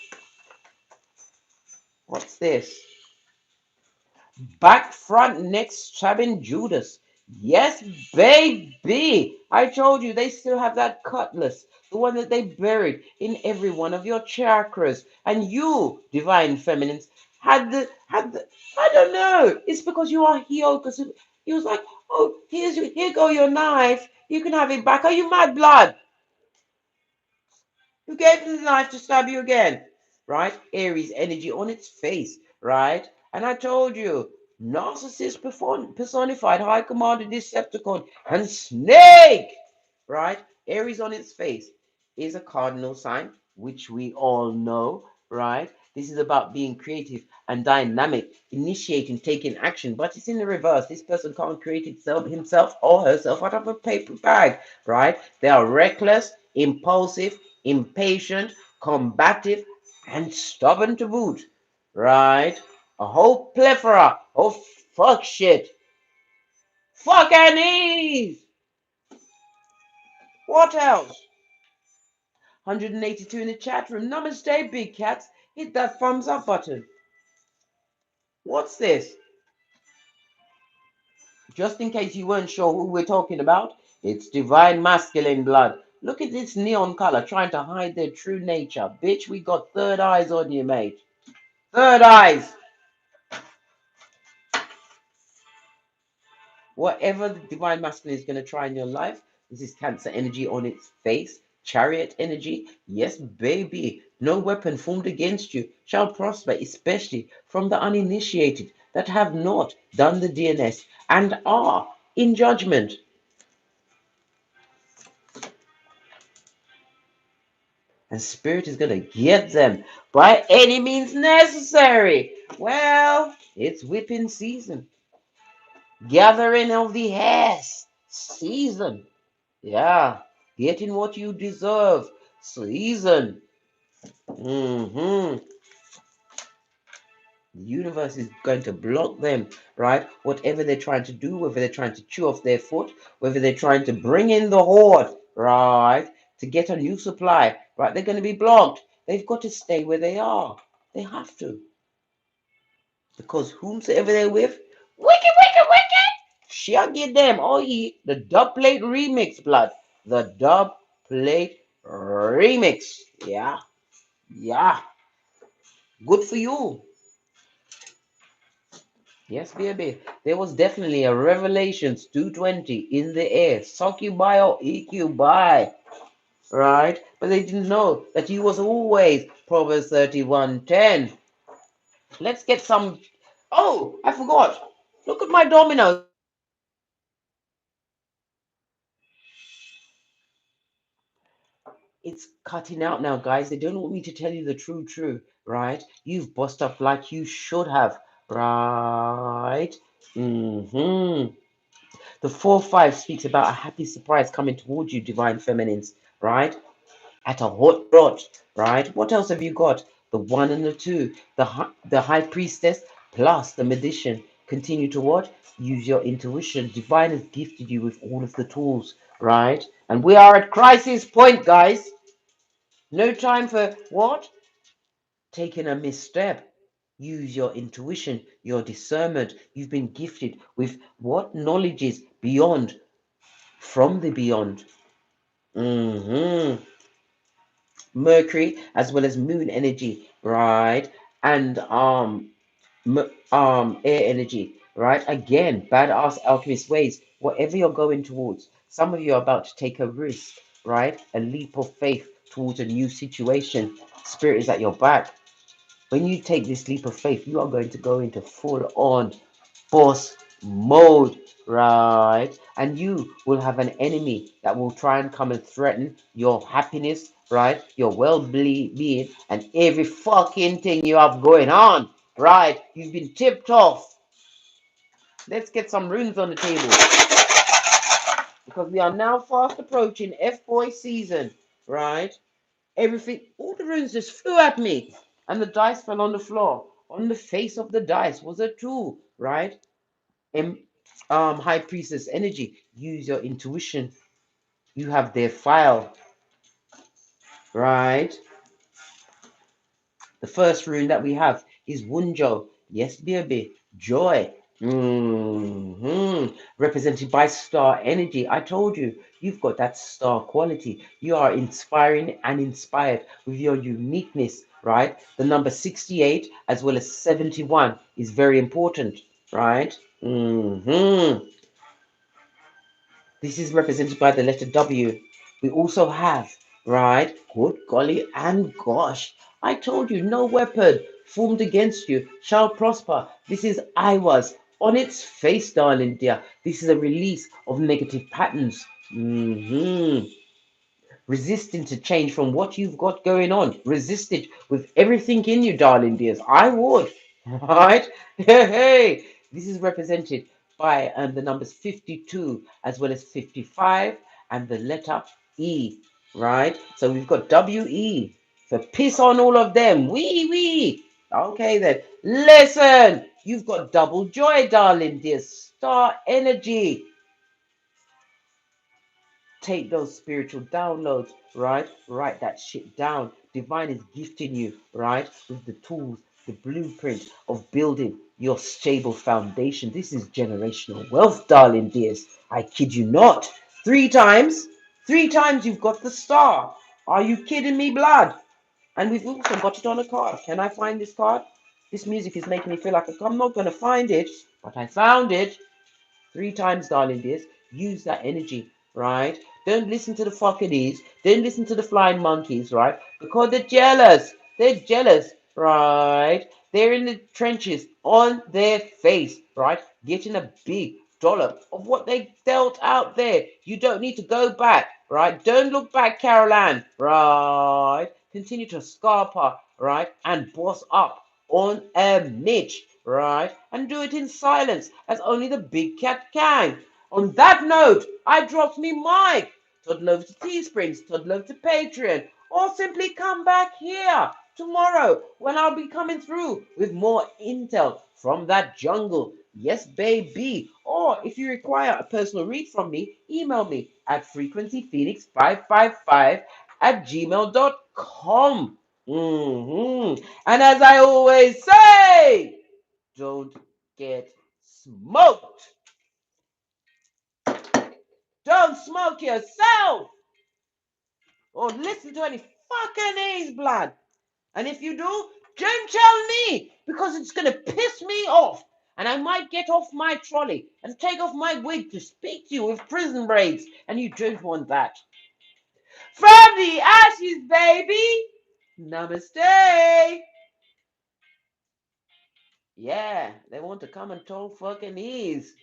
What's this? Back, front, neck, stabbing Judas. Yes, baby. I told you they still have that cutlass, the one that they buried in every one of your chakras. And you, divine feminines, had the I don't know. It's because you are HEYOKA. So he was like, oh, here go your knife. You can have it back. Are you mad, blood? Who gave him the knife to stab you again? Right? Aries energy on its face, right? And I told you, narcissist personified, high commander, Decepticon, and snake, right? Aries on its face is a cardinal sign, which we all know, right? This is about being creative and dynamic, initiating, taking action, but it's in the reverse. This person can't create himself or herself out of a paper bag, right? They are reckless, impulsive, impatient, combative, and stubborn to boot, right? A whole plethora of fuck shit. FUQCANEEZE! What else? 182 in the chat room. Namaste, big cats. Hit that thumbs up button. What's this? Just in case you weren't sure who we're talking about, it's divine masculine blood. Look at this neon color trying to hide their true nature. Bitch, we got third eyes on you, mate. Third eyes. Whatever the divine masculine is going to try in your life, this is Cancer energy on its face. Chariot energy. Yes, baby. No weapon formed against you shall prosper, especially from the uninitiated that have not done the DNS and are in judgment. And spirit is going to get them by any means necessary. Well, it's whipping season. Gathering of the hairs season. Yeah, getting what you deserve season. The universe is going to block them, right? Whatever they're trying to do, whether they're trying to chew off their foot, whether they're trying to bring in the horde, right, to get a new supply, right, they're going to be blocked. They've got to stay where they are. They have to. Because whomsoever they're with, wicked, wicked, wicked, she'll get them. Oh, the dub plate remix, blood. The dub plate remix. Yeah, yeah. Good for you. Yes, baby. There was definitely a Revelations 220 in the air. Succubi or EQby. Right? But they didn't know that he was always Proverbs 31:10. Let's get some. Oh, I forgot. Look at my dominoes. It's cutting out now, guys. They don't want me to tell you the true, right? You've bossed up like you should have, right? The 4-5 speaks about a happy surprise coming towards you, divine feminines, right? At a hot trot, right? What else have you got? The 1 and the 2, the high priestess plus the magician. Continue to what? Use your intuition. Divine has gifted you with all of the tools, right? And we are at crisis point, guys. No time for what? Taking a misstep. Use your intuition, your discernment. You've been gifted with what knowledge is beyond, from the beyond. Mercury as well as moon energy, right? And air energy, right? Again, badass alchemist ways. Whatever you're going towards, some of you are about to take a risk, right? A leap of faith towards a new situation. Spirit is at your back. When you take this leap of faith, you are going to go into full on boss mode, right? And you will have an enemy that will try and come and threaten your happiness, right? Your well-being and every fucking thing you have going on, right? You've been tipped off. Let's get some runes on the table because we are now fast approaching F-boy season, right? Everything, all the runes just flew at me and the dice fell on the floor. On the face of the dice was a 2, right? High priestess energy. Use your intuition. You have their file, right? The first rune that we have is Wunjo. Yes, baby. Joy. Represented by star energy. I told you, you've got that star quality. You are inspiring and inspired with your uniqueness, right? The number 68 as well as 71 is very important, right? This is represented by the letter W. We also have, right? Good golly and gosh. I told you, no weapon formed against you shall prosper. This is I was on its face, darling dear. This is a release of negative patterns. Resisting to change from what you've got going on. Resist it with everything in you, darling dears. I would, right? Hey, this is represented by the numbers 52 as well as 55 and the letter E, right? So we've got WE. So piss on all of them. Wee. Okay then. Listen, you've got double joy, darling dears. Star energy. Take those spiritual downloads, right? Write that shit down. Divine is gifting you, right? With the tools, the blueprint of building your stable foundation. This is generational wealth, darling dears. I kid you not. Three times you've got the star. Are you kidding me, blood? And we've also got it on a card. Can I find this card? This music is making me feel like I'm not going to find it, but I found it. 3 times, darling dears. Use that energy, right? Don't listen to the FUQCANEEZE. Don't listen to the flying monkeys, right? Because they're jealous. They're jealous, right? They're in the trenches on their face, right? Getting a big dollop of what they dealt out there. You don't need to go back, right? Don't look back, Caroline, right? Continue to scarper, right? And boss up on a niche, right? And do it in silence, as only the big cat can. On that note, I dropped me mic. Toddle over to Teesprings, toddle over to Patreon, or simply come back here tomorrow when I'll be coming through with more intel from that jungle. Yes, baby. Or if you require a personal read from me, email me at frequencyphoenix555 at gmail.com. And as I always say, don't get smoked. Don't smoke yourself or listen to any fucking A's blood. And if you do, don't tell me because it's going to piss me off. And I might get off my trolley and take off my wig to speak to you with prison braids. And you don't want that. From the ashes, baby. Namaste. Yeah, they want to come and talk fucking ease.